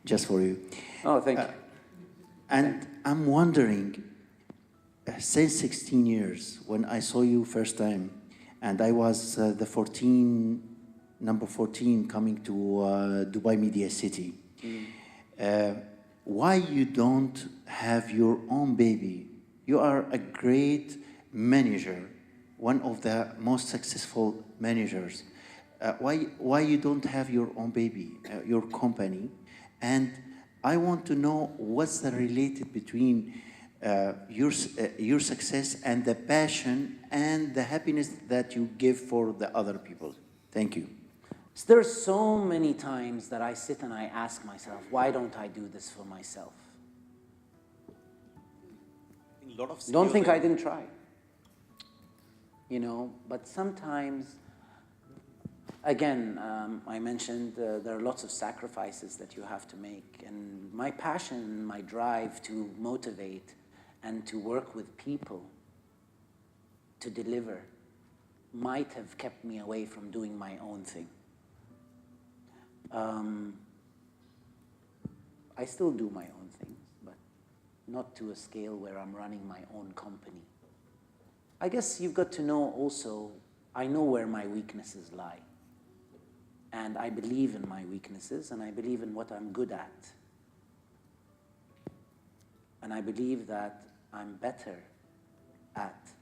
just for you. Oh, thank you. And I'm wondering, since 16 years, when I saw you first time, and I was number 14 coming to Dubai Media City, why you don't have your own baby? You are a great manager, one of the most successful managers. Why you don't have your own baby, your company? And I want to know what's the related between your success and the passion and the happiness that you give for the other people. Thank you. There are so many times that I sit and I ask myself, why don't I do this for myself? Don't think I didn't try. You know, but sometimes, again, I mentioned there are lots of sacrifices that you have to make. And my passion, my drive to motivate and to work with people to deliver might have kept me away from doing my own thing. I still do my own things, but not to a scale where I'm running my own company. I guess you've got to know also, I know where my weaknesses lie. And I believe in my weaknesses, and I believe in what I'm good at. And I believe that I'm better at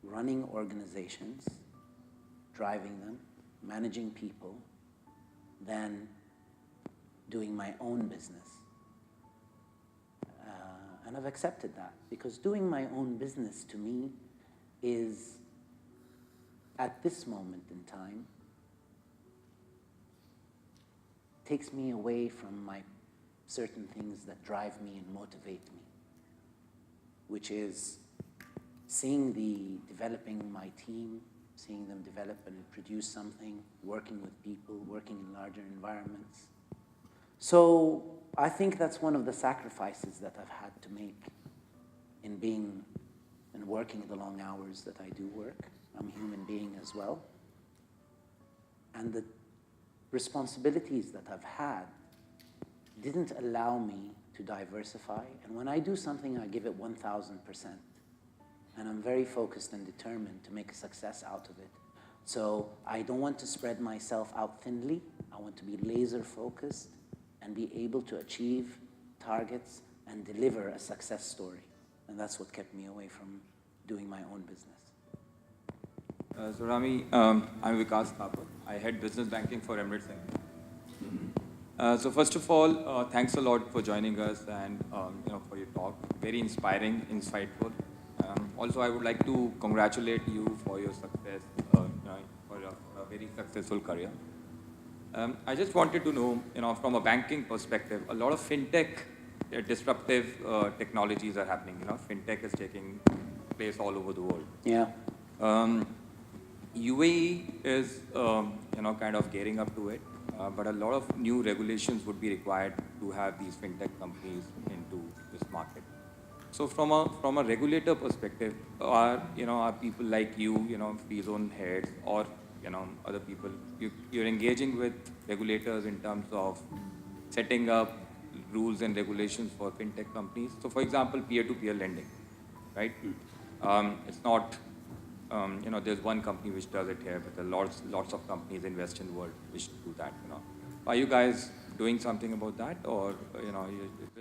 running organizations, driving them, managing people, than doing my own business. And I've accepted that, because doing my own business to me is, at this moment in time, takes me away from my certain things that drive me and motivate me, which is developing my team, seeing them develop and produce something, working with people, working in larger environments. So I think that's one of the sacrifices that I've had to make in being and working the long hours that I do work. I'm a human being as well. And the responsibilities that I've had didn't allow me to diversify. And when I do something, I give it 1,000%. And I'm very focused and determined to make a success out of it. So I don't want to spread myself out thinly. I want to be laser focused and be able to achieve targets and deliver a success story. And that's what kept me away from doing my own business. So Ramy, I'm Vikas Thapar. I head business banking for Emirates. So first of all, thanks a lot for joining us and for your talk. Very inspiring, insightful. Also, I would like to congratulate you for your success, for a very successful career. I just wanted to know, from a banking perspective, a lot of fintech, disruptive technologies are happening. Fintech is taking place all over the world. Yeah. UAE is, kind of gearing up to it, but a lot of new regulations would be required to have these fintech companies into this market. So from a regulator perspective, are people like you, free zone heads, or other people, you're engaging with regulators in terms of setting up rules and regulations for fintech companies. So for example, peer-to-peer lending, right? It's not, there's one company which does it here, but there are lots of companies invest in the world which do that. Are you guys doing something about that, or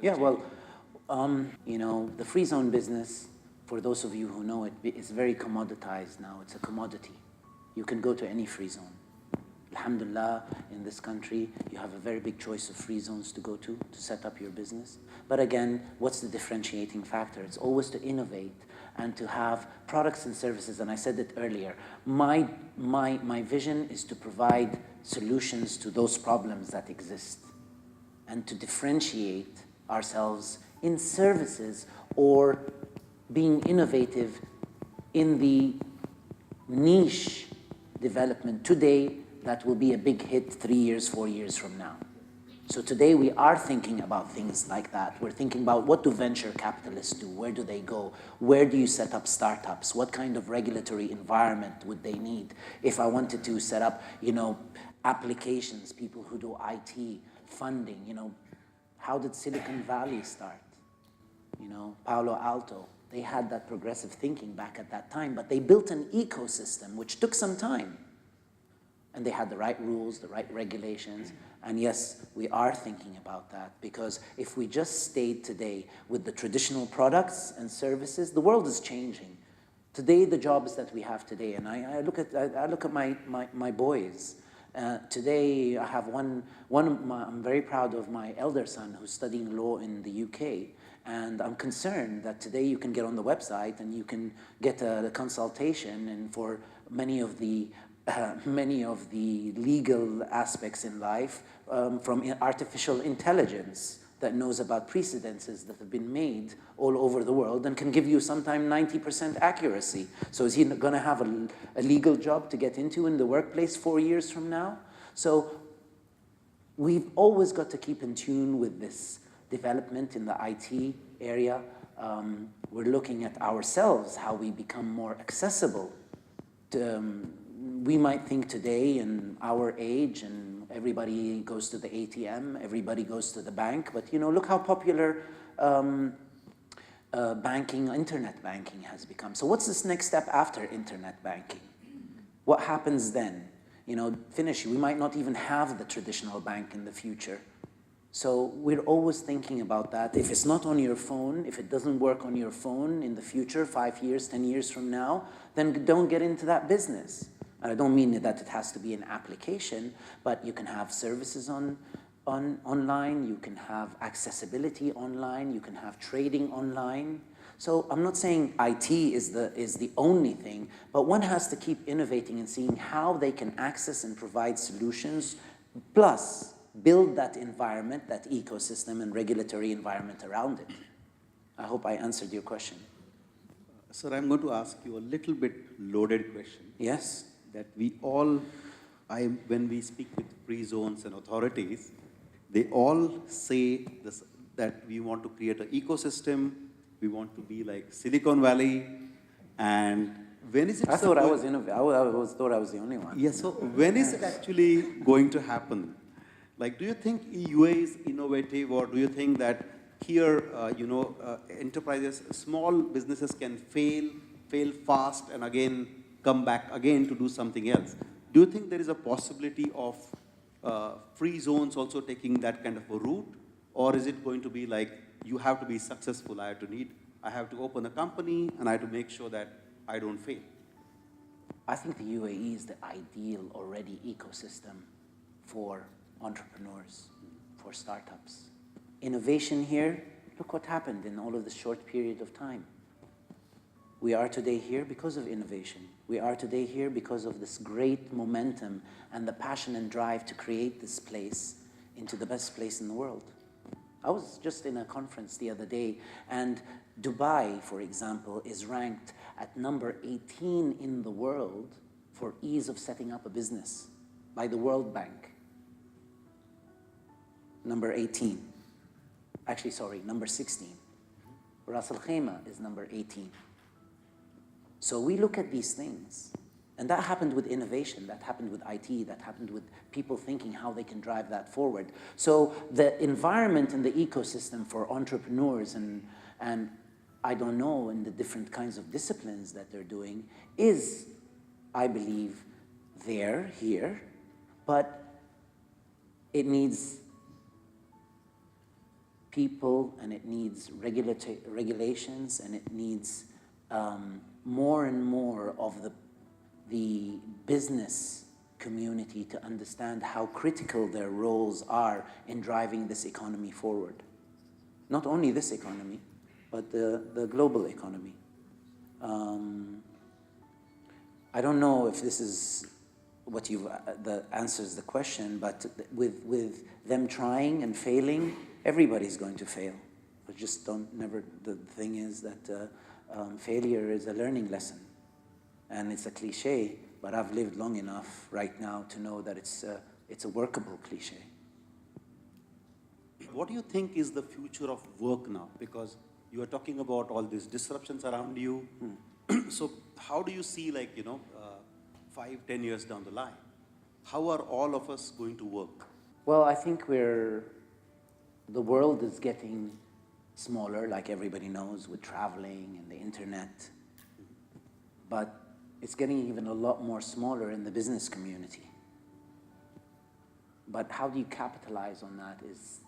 Yeah, well, the free zone business, for those of you who know it, is very commoditized now. It's a commodity. You can go to any free zone. Alhamdulillah, in this country, you have a very big choice of free zones to go to set up your business. But again, what's the differentiating factor? It's always to innovate and to have products and services. And I said it earlier, my vision is to provide solutions to those problems that exist and to differentiate ourselves in services or being innovative in the niche development today that will be a big hit 3 years, 4 years from now. So today we are thinking about things like that. We're thinking about, what do venture capitalists do? Where do they go? Where do you set up startups? What kind of regulatory environment would they need? If I wanted to set up, applications, people who do IT, funding, How did Silicon Valley start? You know, Palo Alto, they had that progressive thinking back at that time, but they built an ecosystem which took some time. And they had the right rules, the right regulations. And yes, we are thinking about that, because if we just stayed today with the traditional products and services, the world is changing. Today, the jobs that we have today, and I look at my boys. Today, I have I'm very proud of my elder son who's studying law in the UK. And I'm concerned that today you can get on the website and you can get a consultation, and for many of the legal aspects in life, from artificial intelligence that knows about precedences that have been made all over the world and can give you sometimes 90% accuracy. So is he going to have a legal job to get into in the workplace 4 years from now? So we've always got to keep in tune with this development in the IT area. We're looking at ourselves, how we become more accessible. We might think today in our age, and everybody goes to the ATM, everybody goes to the bank, but you know, look how popular banking, internet banking has become. So what's this next step after internet banking? What happens then? You know, we might not even have the traditional bank in the future. So we're always thinking about that. If it's not on your phone, if it doesn't work on your phone in the future, 5 years, 10 years from now, then don't get into that business. And I don't mean that it has to be an application, but you can have services online, you can have accessibility online, you can have trading online. So I'm not saying IT is the only thing, but one has to keep innovating and seeing how they can access and provide solutions, plus build that environment, that ecosystem and regulatory environment around it. I hope I answered your question. Sir, I'm going to ask you a little bit loaded question. Yes. That we all, when we speak with free zones and authorities, they all say this, that we want to create an ecosystem, we want to be like Silicon Valley, and when is it? I thought I was the only one. Yes, so when is it actually going to happen? Like, do you think UAE is innovative, or do you think that here, enterprises, small businesses can fail fast, and again come back again to do something else? Do you think there is a possibility of free zones also taking that kind of a route, or is it going to be like you have to be successful? I have to open a company, and I have to make sure that I don't fail. I think the UAE is the ideal already ecosystem for entrepreneurs, for startups. Innovation here, look what happened in all of this short period of time. We are today here because of innovation. We are today here because of this great momentum and the passion and drive to create this place into the best place in the world. I was just in a conference the other day, and Dubai, for example, is ranked at number 18 in the world for ease of setting up a business by the World Bank. Number 18. Actually, sorry, number 16. Ras Al Khaimah is number 18. So we look at these things, and that happened with innovation, that happened with IT, that happened with people thinking how they can drive that forward. So the environment and the ecosystem for entrepreneurs and I don't know, in the different kinds of disciplines that they're doing is, I believe, here, but it needs people, and it needs regulations, and it needs more and more of the business community to understand how critical their roles are in driving this economy forward. Not only this economy, but the global economy. I don't know if this is what answers the question, but with them trying and failing, everybody's going to fail. But just the thing is that failure is a learning lesson. And it's a cliche, but I've lived long enough right now to know that it's a workable cliche. What do you think is the future of work now? Because you are talking about all these disruptions around you. So how do you see, 5-10 years down the line? How are all of us going to work? Well, I think we're the world is getting smaller, like everybody knows, with traveling and the internet. But it's getting even a lot more smaller in the business community. But how do you capitalize on that is,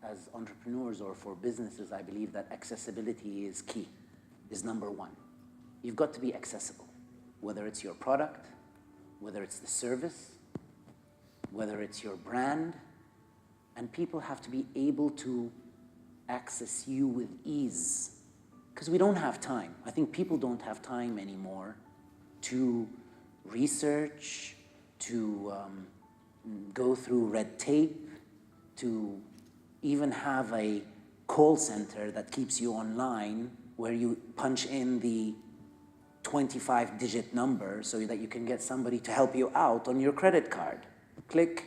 as entrepreneurs or for businesses, I believe that accessibility is key, is number one. You've got to be accessible, whether it's your product, whether it's the service, whether it's your brand, and people have to be able to access you with ease. Because we don't have time. I think people don't have time anymore to research, to go through red tape, to even have a call center that keeps you online where you punch in the 25-digit number so that you can get somebody to help you out on your credit card. Click.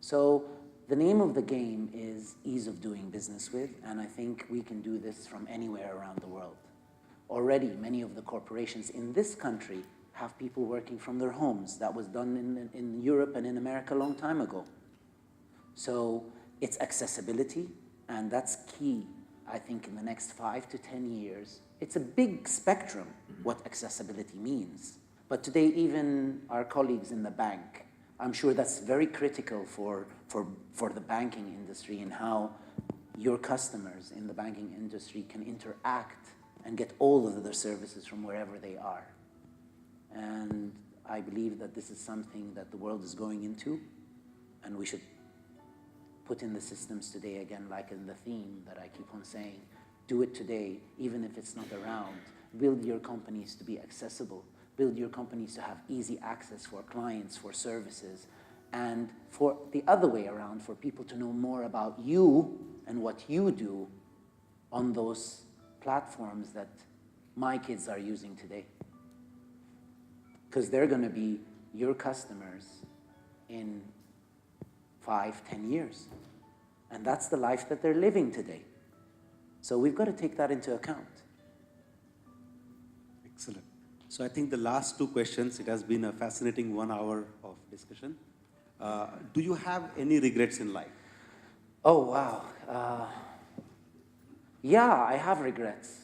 So the name of the game is ease of doing business with, and I think we can do this from anywhere around the world. Already, many of the corporations in this country have people working from their homes. That was done in Europe and in America a long time ago. So it's accessibility, and that's key, I think, in the next 5 to 10 years. It's a big spectrum, what accessibility means. But today, even our colleagues in the bank, I'm sure that's very critical for the banking industry and how your customers in the banking industry can interact and get all of their services from wherever they are. And I believe that this is something that the world is going into, and we should put in the systems today, again, like in the theme that I keep on saying, do it today, even if it's not around. Build your companies to be accessible. Build your companies to have easy access for clients, for services, and for the other way around, for people to know more about you and what you do on those platforms that my kids are using today. Because they're going to be your customers in 5, 10 years. And that's the life that they're living today. So we've got to take that into account. Excellent. So I think the last two questions, it has been a fascinating 1 hour of discussion. Do you have any regrets in life? Oh, wow. Yeah, I have regrets.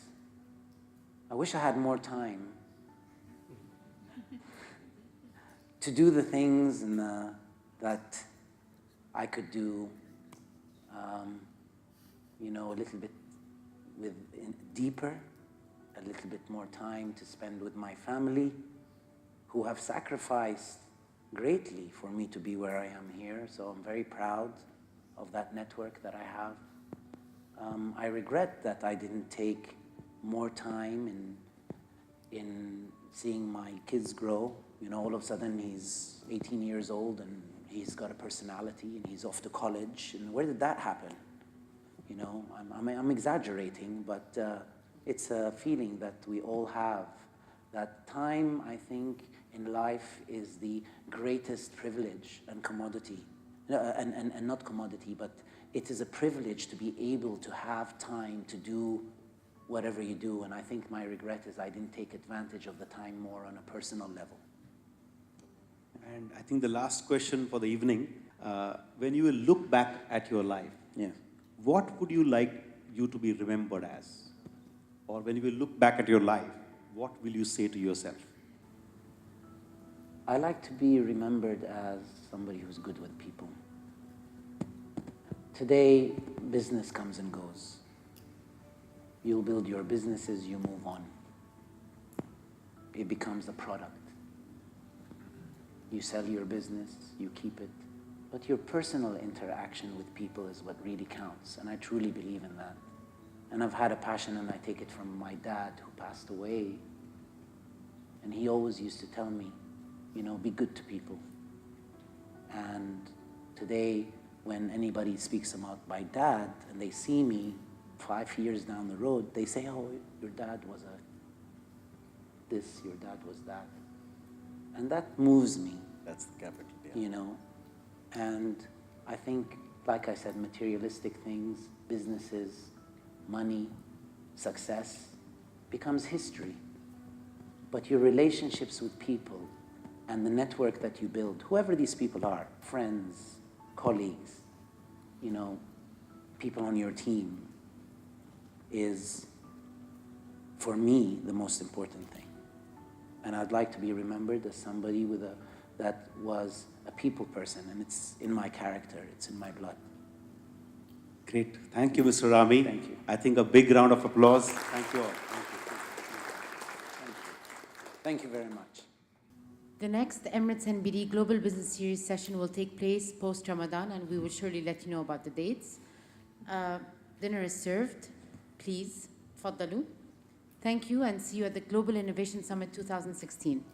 I wish I had more time to do the things that I could do, a little bit deeper, a little bit more time to spend with my family, who have sacrificed greatly for me to be where I am here. So I'm very proud of that network that I have. I regret that I didn't take more time in seeing my kids grow. All of a sudden he's 18 years old and he's got a personality and he's off to college. And where did that happen? I'm exaggerating, but it's a feeling that we all have. That time, I think, in life is the greatest privilege and commodity. And not commodity, but it is a privilege to be able to have time to do whatever you do. And I think my regret is I didn't take advantage of the time more on a personal level. And I think the last question for the evening, when you will look back at your life, Yeah. what would you like you to be remembered as? Or when you will look back at your life, what will you say to yourself? I like to be remembered as somebody who's good with people. Today, business comes and goes. You'll build your businesses, you move on. It becomes a product. You sell your business, you keep it. But your personal interaction with people is what really counts, and I truly believe in that. And I've had a passion, and I take it from my dad, who passed away. And he always used to tell me, be good to people. And today, when anybody speaks about my dad, and they see me 5 years down the road, they say, oh, your dad was this, your dad was that. And that moves me. That's the capital, yeah. And I think, like I said, materialistic things, businesses, money, success, becomes history. But your relationships with people and the network that you build, whoever these people are, friends, colleagues, people on your team is, for me, the most important thing. And I'd like to be remembered as somebody that was a people person, and it's in my character, it's in my blood. Great. Thank you, Mr. Ramy. Thank you. I think a big round of applause. Thank you all. Thank you very much. The next Emirates NBD Global Business Series session will take place post-Ramadan, and we will surely let you know about the dates. Dinner is served. Please, faddalu. Thank you, and see you at the Global Innovation Summit 2016.